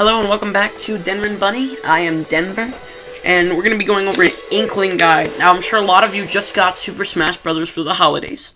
Hello and welcome back to D3nver and Bunny. I am Denver, and we're going to be going over an Inkling guide. Now, I'm sure a lot of you just got Super Smash Bros. For the holidays.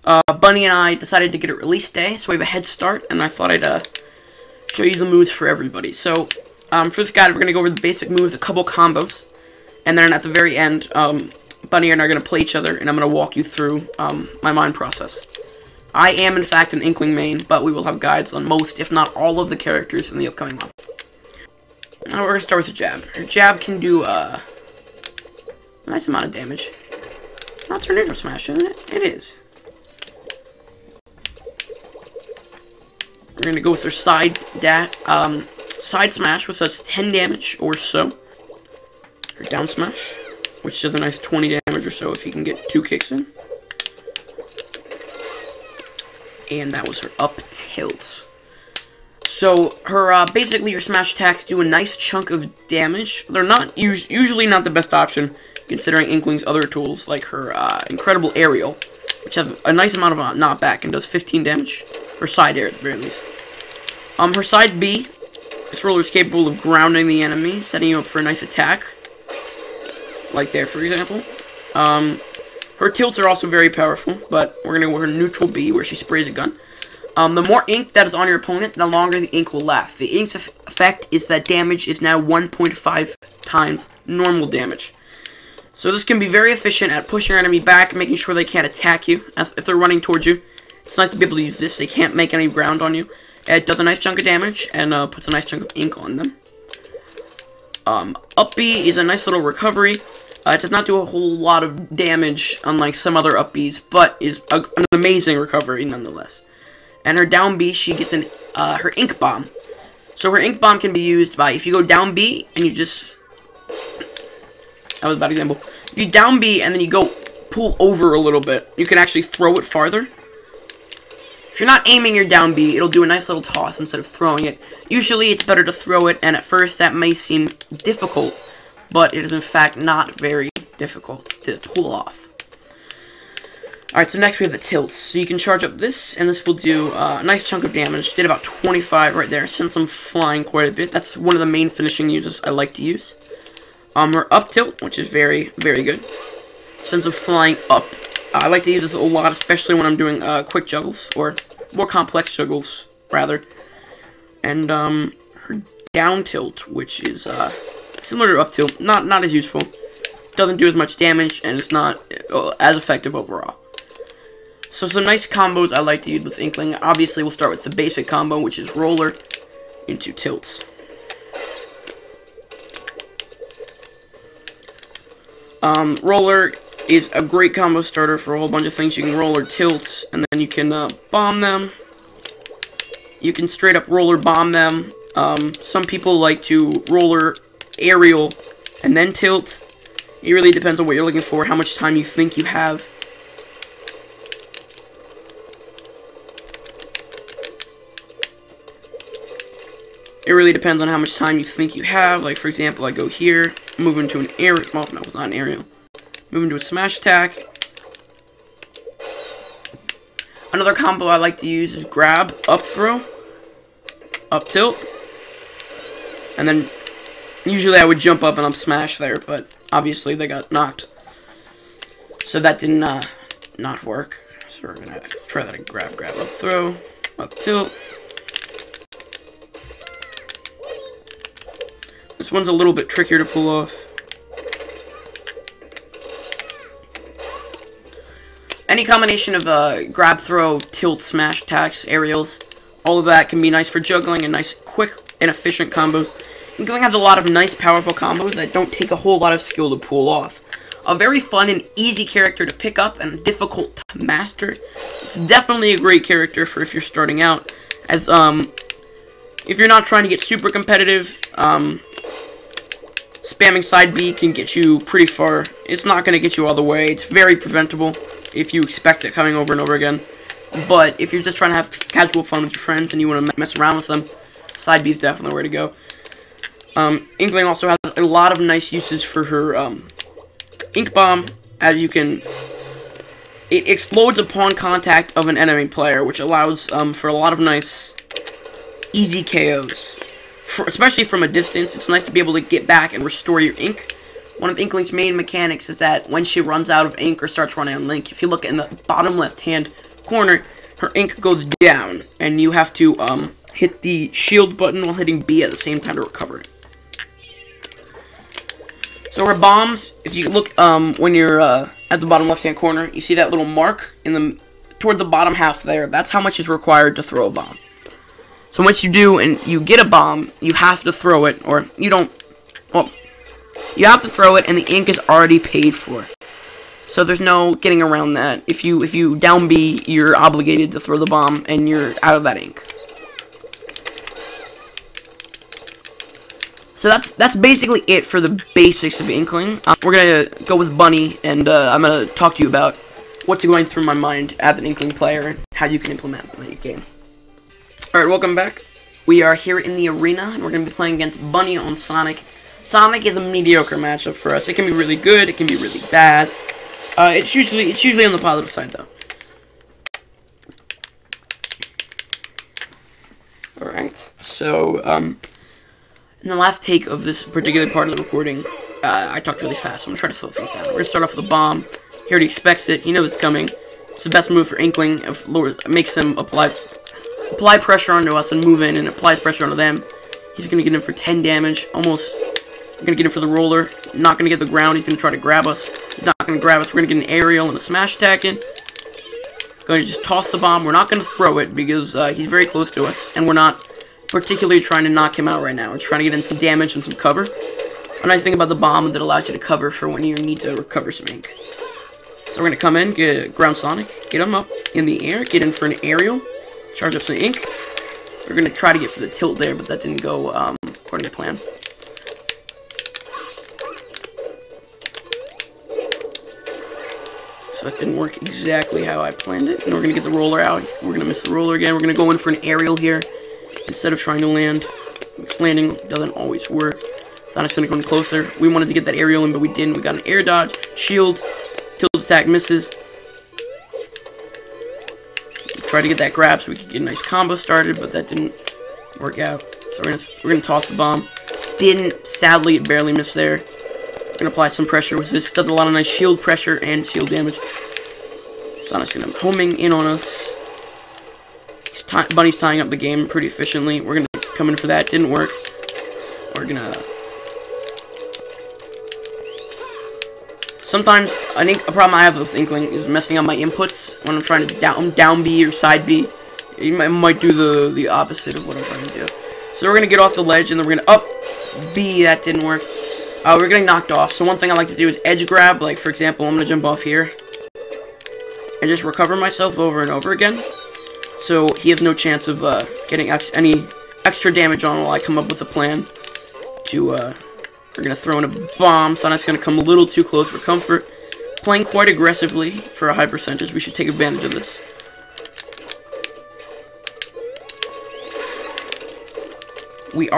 Bunny and I decided to get it release day, so we have a head start, and I thought I'd show you the moves for everybody. So, for this guide, we're going to go over the basic moves, a couple combos, and then at the very end, Bunny and I are going to play each other, and I'm going to walk you through my mind process. I am, in fact, an Inkling main, but we will have guides on most, if not all, of the characters in the upcoming month. Now we're going to start with the jab. Her jab can do a nice amount of damage. That's her neutral smash, isn't it? It is. We're going to go with her side smash, which does 10 damage or so. Her down smash, which does a nice 20 damage or so if you can get 2 kicks in. And that was her up tilt. So, her, basically, your smash attacks do a nice chunk of damage. They're not, usually not the best option, considering Inkling's other tools, like her, incredible aerial, which have a nice amount of knockback and does 15 damage. Her side air, at the very least. Her side B, this roller is capable of grounding the enemy, setting you up for a nice attack. Like there, for example. Her tilts are also very powerful, but we're going to go with her neutral B, where she sprays a gun. The more ink that is on your opponent, the longer the ink will last. The ink's effect is that damage is now 1.5 times normal damage. So this can be very efficient at pushing your enemy back, making sure they can't attack you if they're running towards you. It's nice to be able to use this. They can't make any ground on you. It does a nice chunk of damage, and puts a nice chunk of ink on them. Up B is a nice little recovery. It does not do a whole lot of damage, unlike some other up Bs, but is an amazing recovery nonetheless. And her down B, she gets her ink bomb. So her ink bomb can be used by, if you go down B, and you just, that was a bad example. If you down B, and then you go pull over a little bit, you can actually throw it farther. If you're not aiming your down B, it'll do a nice little toss instead of throwing it. Usually it's better to throw it, and at first that may seem difficult, but it is in fact not very difficult to pull off. Alright, so next we have the tilts. So you can charge up this, and this will do a nice chunk of damage. Did about 25 right there, since I'm flying quite a bit. That's one of the main finishing uses I like to use. Her up tilt, which is very, very good. Since I'm flying up, I like to use this a lot, especially when I'm doing quick juggles, or more complex juggles, rather. And her down tilt, which is similar to up tilt, not as useful. Doesn't do as much damage, and it's not as effective overall. So some nice combos I like to use with Inkling. Obviously, we'll start with the basic combo, which is roller into tilts. Roller is a great combo starter for a whole bunch of things. You can roller tilts, and then you can bomb them. You can straight up roller bomb them. Some people like to roller aerial and then tilt. It really depends on what you're looking for, how much time you think you have. It really depends on how much time you think you have. Like, for example, I go here, move into an aerial. Well, no, it's not an aerial. Move into a smash attack. Another combo I like to use is grab, up throw, up tilt. And then, usually I would jump up and up smash there, but obviously they got knocked. So that did not work. So we're going to try that again. Grab, up throw, up tilt. This one's a little bit trickier to pull off. Any combination of grab, throw, tilt, smash attacks, aerials, all of that can be nice for juggling and nice, quick, and efficient combos. Inkling has a lot of nice, powerful combos that don't take a whole lot of skill to pull off. A very fun and easy character to pick up and difficult to master. It's definitely a great character for if you're starting out. As, if you're not trying to get super competitive, spamming side B can get you pretty far. It's not going to get you all the way. It's very preventable if you expect it coming over and over again. But if you're just trying to have casual fun with your friends and you want to mess around with them, side B is definitely where to go. Inkling also has a lot of nice uses for her ink bomb, as you can. It explodes upon contact of an enemy player, which allows for a lot of nice, easy KOs. especially from a distance, it's nice to be able to get back and restore your ink. One of Inkling's main mechanics is that when she runs out of ink or starts running out of ink, if you look in the bottom left-hand corner, her ink goes down, and you have to hit the shield button while hitting B at the same time to recover it. So her bombs, if you look when you're at the bottom left-hand corner, you see that little mark toward the bottom half there. That's how much is required to throw a bomb. So once you do and you get a bomb, you have to throw it, or you don't. Well, you have to throw it, and the ink is already paid for. So there's no getting around that. If you down B, you're obligated to throw the bomb, and you're out of that ink. So that's basically it for the basics of Inkling. We're gonna go with Bunny, and I'm gonna talk to you about what's going through my mind as an Inkling player and how you can implement the mini game. Alright, welcome back. We are here in the arena, and we're gonna be playing against Bunny on Sonic. Sonic is a mediocre matchup for us. It can be really good, it can be really bad. It's usually on the positive side though. Alright, so in the last take of this particular part of the recording, I talked really fast, so I'm gonna try to slow things down. We're gonna start off with a bomb. He already expects it, he knows it's coming. It's the best move for Inkling. It makes them apply pressure onto us and move in, and applies pressure onto them. He's gonna get in for 10 damage, almost. We're gonna get in for the roller, not gonna get the ground, he's gonna try to grab us. He's not gonna grab us, we're gonna get an aerial and a smash attack in. Gonna just toss the bomb, we're not gonna throw it because he's very close to us, and we're not particularly trying to knock him out right now. We're trying to get in some damage and some cover. A nice thing about the bomb is that it allows you to cover for when you need to recover some ink. So we're gonna come in, get a ground Sonic, get him up in the air, get in for an aerial, charge up some ink. We're gonna try to get for the tilt there, but that didn't go according to plan. So that didn't work exactly how I planned it. And we're gonna get the roller out. We're gonna miss the roller again. We're gonna go in for an aerial here instead of trying to land. Landing doesn't always work. Sonic's gonna go in closer. We wanted to get that aerial in, but we didn't. We got an air dodge, shield, tilt attack misses. Try to get that grab so we could get a nice combo started, but that didn't work out. So we're gonna toss the bomb. Didn't, sadly, it barely missed there. We're gonna apply some pressure with this. Does a lot of nice shield pressure and shield damage. Sonic's gonna homing in on us. Bunny's tying up the game pretty efficiently. We're gonna come in for that. Didn't work. We're gonna. Sometimes a problem I have with Inkling is messing up my inputs when I'm trying to down B or side B. You might do the opposite of what I'm trying to do. So we're gonna get off the ledge and then we're gonna up B. That didn't work. We're getting knocked off. So one thing I like to do is edge grab. Like for example, I'm gonna jump off here and just recover myself over and over again. So he has no chance of getting any extra damage on while I come up with a plan to. We're gonna throw in a bomb. Sonic's gonna come a little too close for comfort. Playing quite aggressively for a high percentage. We should take advantage of this. They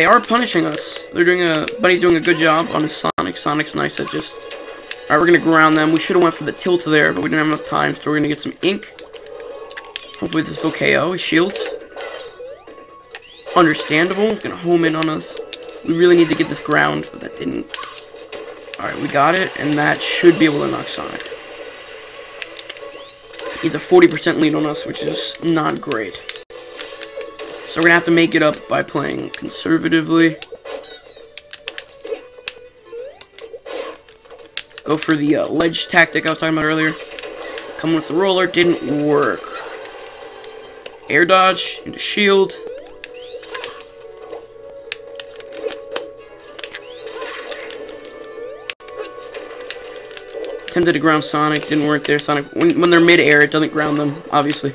are punishing us. Bunny's doing a good job on his Sonic. Sonic's nice at just. Alright, we're gonna ground them. We should have went for the tilt there, but we didn't have enough time, so we're gonna get some ink. Hopefully this will KO. He shields. Understandable. He's gonna home in on us. We really need to get this ground, but that didn't. Alright, we got it, and that should be able to knock Sonic. He's a 40% lead on us, which is not great. So we're gonna have to make it up by playing conservatively. Go for the ledge tactic I was talking about earlier. Come with the roller, didn't work. Air dodge into shield. Attempted to ground Sonic, didn't work there. Sonic, when they're mid-air, it doesn't ground them, obviously.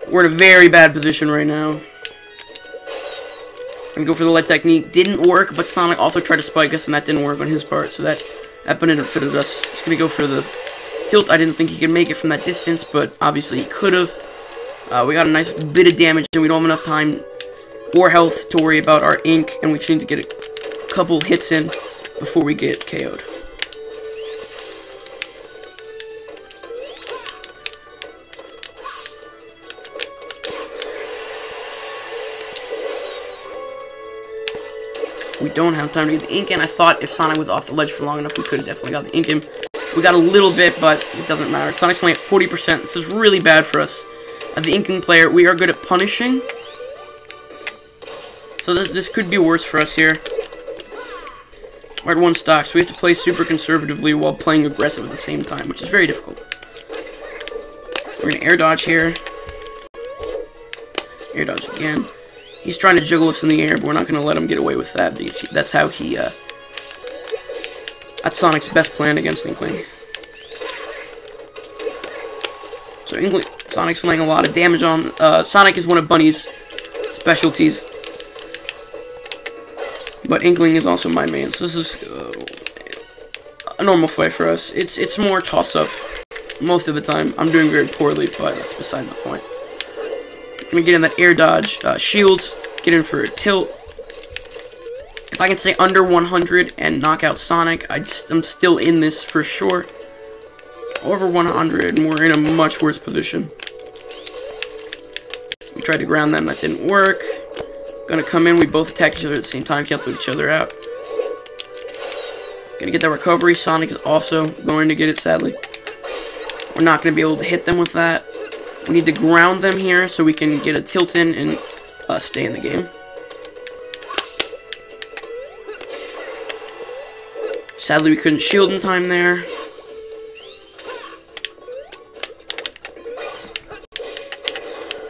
We're in a very bad position right now. Gonna go for the lead technique. Didn't work, but Sonic also tried to spike us, and that didn't work on his part, so that benefited us. Just gonna go for the tilt. I didn't think he could make it from that distance, but obviously he could have. We got a nice bit of damage, and we don't have enough time or health to worry about our ink, and we just need to get a couple hits in before we get KO'd. We don't have time to get the ink in. I thought if Sonic was off the ledge for long enough, we could have definitely got the ink in. We got a little bit, but it doesn't matter. Sonic's only at 40%. This is really bad for us. As the Inkling player, we are good at punishing. So this could be worse for us here. We're at 1 stock, so we have to play super conservatively while playing aggressive at the same time, which is very difficult. We're going to air dodge here. Air dodge again. He's trying to juggle us in the air, but we're not going to let him get away with that, because that's how he, that's Sonic's best plan against Inkling. So Sonic's laying a lot of damage on. Sonic is one of Bunny's specialties. But Inkling is also my main, so this is a normal fight for us. It's more toss-up most of the time. I'm doing very poorly, but that's beside the point. I'm gonna get in that air dodge, shields, get in for a tilt. If I can stay under 100 and knock out Sonic, I'm still in this for sure. Over 100, and we're in a much worse position. We tried to ground them, that didn't work. Gonna come in, we both attack each other at the same time, cancel each other out. Gonna get that recovery. Sonic is also going to get it, sadly. We're not gonna be able to hit them with that. We need to ground them here so we can get a tilt in and stay in the game. Sadly, we couldn't shield in time there.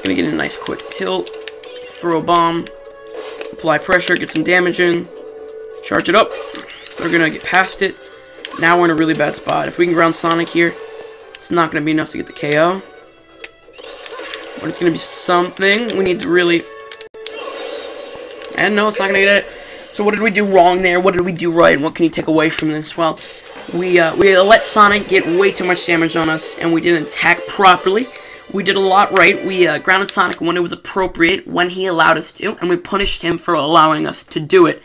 Gonna get a nice quick tilt. Throw a bomb. Apply pressure, get some damage in. Charge it up. We're gonna get past it. Now we're in a really bad spot. If we can ground Sonic here, it's not gonna be enough to get the KO. But it's gonna be something. We need to really... And no, it's not gonna get it. So what did we do wrong there? What did we do right? And what can you take away from this? Well, we let Sonic get way too much damage on us, and we didn't attack properly. We did a lot right. We grounded Sonic when it was appropriate, when he allowed us to, and we punished him for allowing us to do it.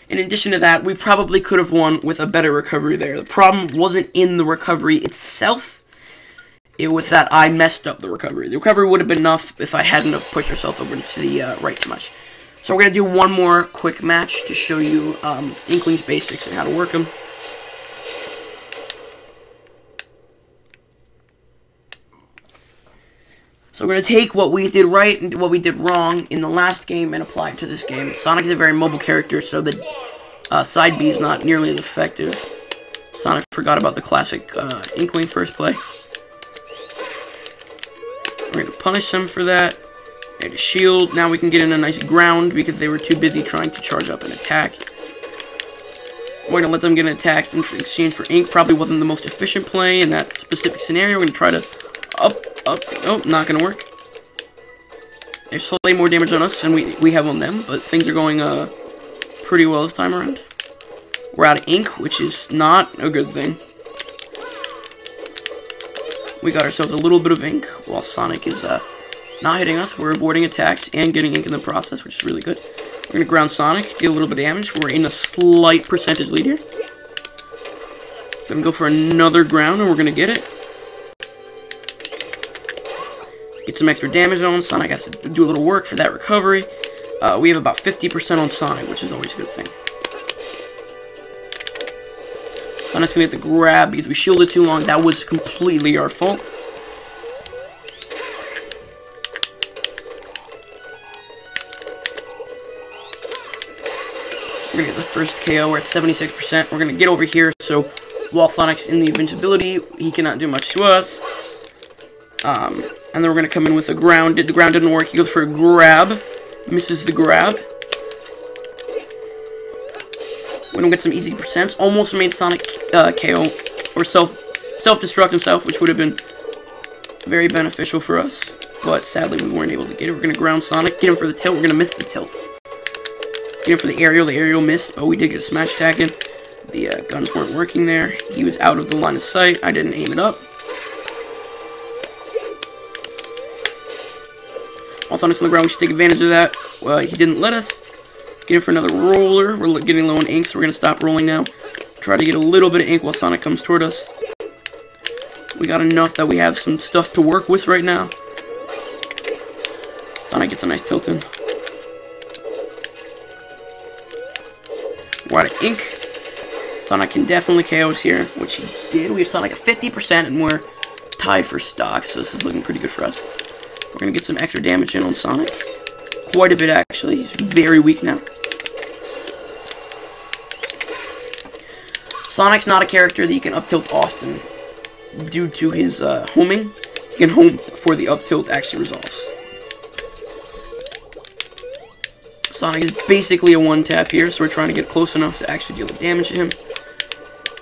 In addition to that, we probably could have won with a better recovery there. The problem wasn't in the recovery itself. It was that I messed up the recovery. The recovery would have been enough if I hadn't have pushed ourselves over to the right too much. So we're going to do one more quick match to show you Inkling's basics and how to work them. So we're going to take what we did right and what we did wrong in the last game and apply it to this game. Sonic is a very mobile character, so the side B is not nearly as effective. Sonic forgot about the classic Inkling first play. We're going to punish them for that. They had a shield. Now we can get in a nice ground because they were too busy trying to charge up and attack. We're going to let them get an attack in exchange for ink. Probably wasn't the most efficient play in that specific scenario. We're going to try to up. Oh, not going to work. They're slightly more damage on us than we have on them, but things are going pretty well this time around. We're out of ink, which is not a good thing. We got ourselves a little bit of ink while Sonic is not hitting us. We're avoiding attacks and getting ink in the process, which is really good. We're going to ground Sonic, deal a little bit of damage. We're in a slight percentage lead here. Going to go for another ground, and we're going to get it. Get some extra damage on. Sonic has to do a little work for that recovery. We have about 50% on Sonic, which is always a good thing. Sonic's going to have to grab because we shielded too long. That was completely our fault. We're going to get the first KO. We're at 76%. We're going to get over here, so while Sonic's in the invincibility, he cannot do much to us. And then we're going to come in with a ground. The ground didn't work. He goes for a grab. Misses the grab. We don't get some easy percents. Almost made Sonic KO. Or self-destruct himself, which would have been very beneficial for us. But sadly, we weren't able to get it. We're going to ground Sonic. Get him for the tilt. We're going to miss the tilt. Get him for the aerial. The aerial missed, but we did get a smash attack in. The guns weren't working there. He was out of the line of sight. I didn't aim it up. While Sonic's on the ground, we should take advantage of that. He didn't let us. Get in for another roller. We're getting low on ink, so we're going to stop rolling now. Try to get a little bit of ink while Sonic comes toward us. We got enough that we have some stuff to work with right now. Sonic gets a nice tilt in. We're out of ink. Sonic can definitely KO us here, which he did. We have Sonic at 50%, and we're tied for stock, so this is looking pretty good for us. We're going to get some extra damage in on Sonic. Quite a bit, actually. He's very weak now. Sonic's not a character that you can up-tilt often due to his homing. You can home before the up-tilt actually resolves. Sonic is basically a one-tap here, so we're trying to get close enough to actually deal the damage to him.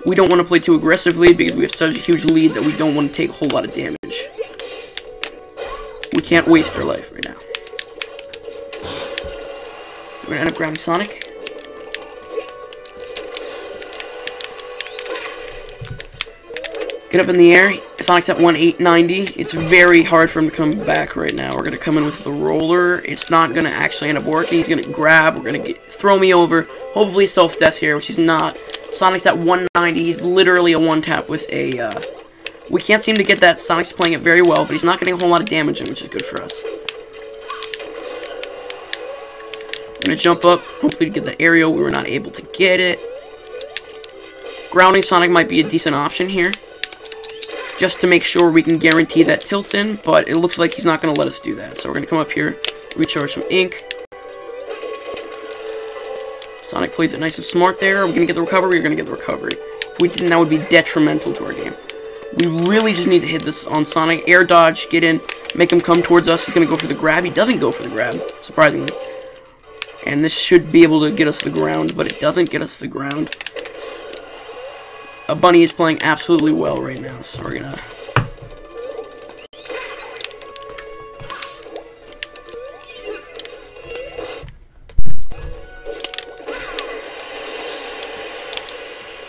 We don't want to play too aggressively because we have such a huge lead that we don't want to take a whole lot of damage. We can't waste our life right now. So we're going to end up grabbing Sonic. Get up in the air. Sonic's at 1890. It's very hard for him to come back right now. We're going to come in with the roller. It's not going to actually end up working. He's going to grab. We're going to throw me over. Hopefully self-death here, which he's not. Sonic's at 190. He's literally a one-tap with a... We can't seem to get that. Sonic's playing it very well, but he's not getting a whole lot of damage in, which is good for us. I'm going to jump up. Hopefully to get the aerial. We were not able to get it. Grounding Sonic might be a decent option here, just to make sure we can guarantee that tilts in, but it looks like he's not going to let us do that. So we're going to come up here, recharge some ink. Sonic plays it nice and smart there. Are we going to get the recovery? We're going to get the recovery. If we didn't, that would be detrimental to our game. We really just need to hit this on Sonic. Air dodge, get in, make him come towards us. He's going to go for the grab. He doesn't go for the grab, surprisingly. And this should be able to get us to the ground, but it doesn't get us to the ground. Bunny is playing absolutely well right now, so we're gonna...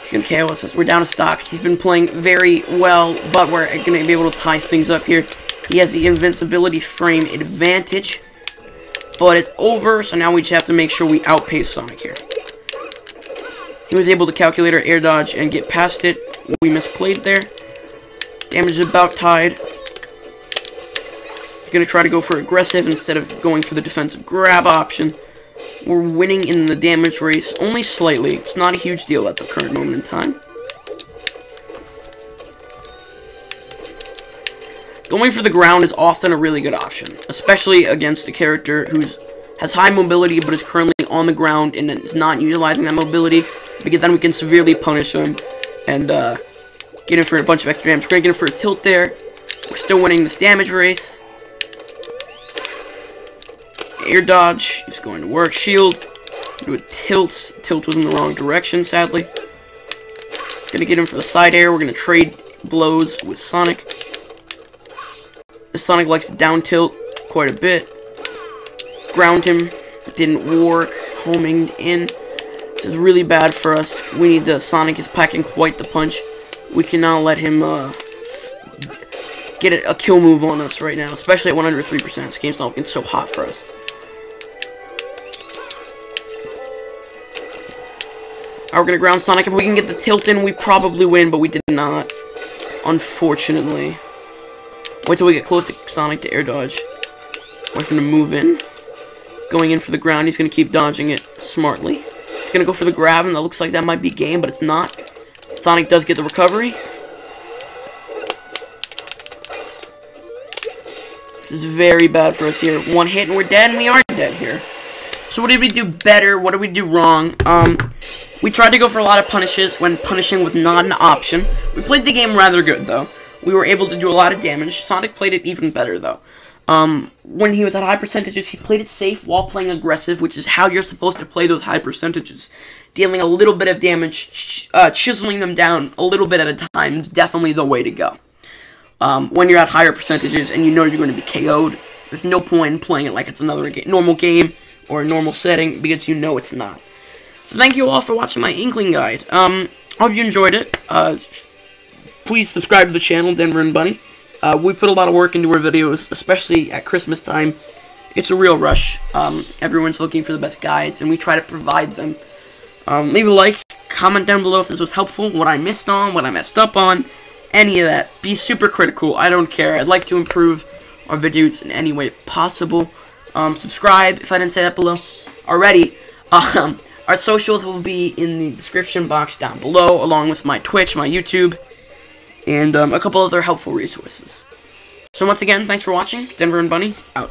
He's gonna KO us. We're down to stock. He's been playing very well, but we're gonna be able to tie things up here. He has the invincibility frame advantage, but it's over, so now we just have to make sure we outpace Sonic here. He was able to calculate our air dodge and get past it. We misplayed there. Damage is about tied. He's going to try to go for aggressive instead of going for the defensive grab option. We're winning in the damage race, only slightly. It's not a huge deal at the current moment in time. Going for the ground is often a really good option, especially against a character who has high mobility but is currently on the ground and is not utilizing that mobility, because then we can severely punish him and get him for a bunch of extra damage. We're going to get him for a tilt there. We're still winning this damage race. Air dodge is going to work. Shield. Do a tilt. Tilt was in the wrong direction, sadly. Going to get him for the side air. We're going to trade blows with Sonic. Sonic likes to down tilt quite a bit. Ground him. Didn't work. Homing in. This is really bad for us. We need the... Sonic is packing quite the punch. We cannot let him get a kill move on us right now, especially at 103%. This game's not looking so hot for us. We're going to ground Sonic. If we can get the tilt in, we probably win, but we did not, unfortunately. Wait till we get close to Sonic to air dodge. Wait for him to move in. Going in for the ground. He's going to keep dodging it smartly. He's going to go for the grab, and that looks like that might be game, but it's not. Sonic does get the recovery. This is very bad for us here. One hit and we're dead, and we are dead here. So what did we do better? What did we do wrong? We tried to go for a lot of punishes when punishing was not an option. We played the game rather good, though. We were able to do a lot of damage. Sonic played it even better, though. When he was at high percentages, he played it safe while playing aggressive, which is how you're supposed to play those high percentages. Dealing a little bit of damage, chiseling them down a little bit at a time is definitely the way to go. When you're at higher percentages and you know you're going to be KO'd, there's no point in playing it like it's another normal game or a normal setting, because you know it's not. So thank you all for watching my Inkling guide. Hope you enjoyed it. Please subscribe to the channel, D3nver and Bunny. We put a lot of work into our videos, especially at Christmas time. It's a real rush. Everyone's looking for the best guides, and we try to provide them. Leave a like, comment down below if this was helpful, what I missed on, what I messed up on, any of that. Be super critical. I don't care. I'd like to improve our videos in any way possible. Subscribe if I didn't say that below already. Our Our socials will be in the description box down below, along with my Twitch, my YouTube, and a couple other helpful resources. So once again, thanks for watching. D3nver and Bunny, out.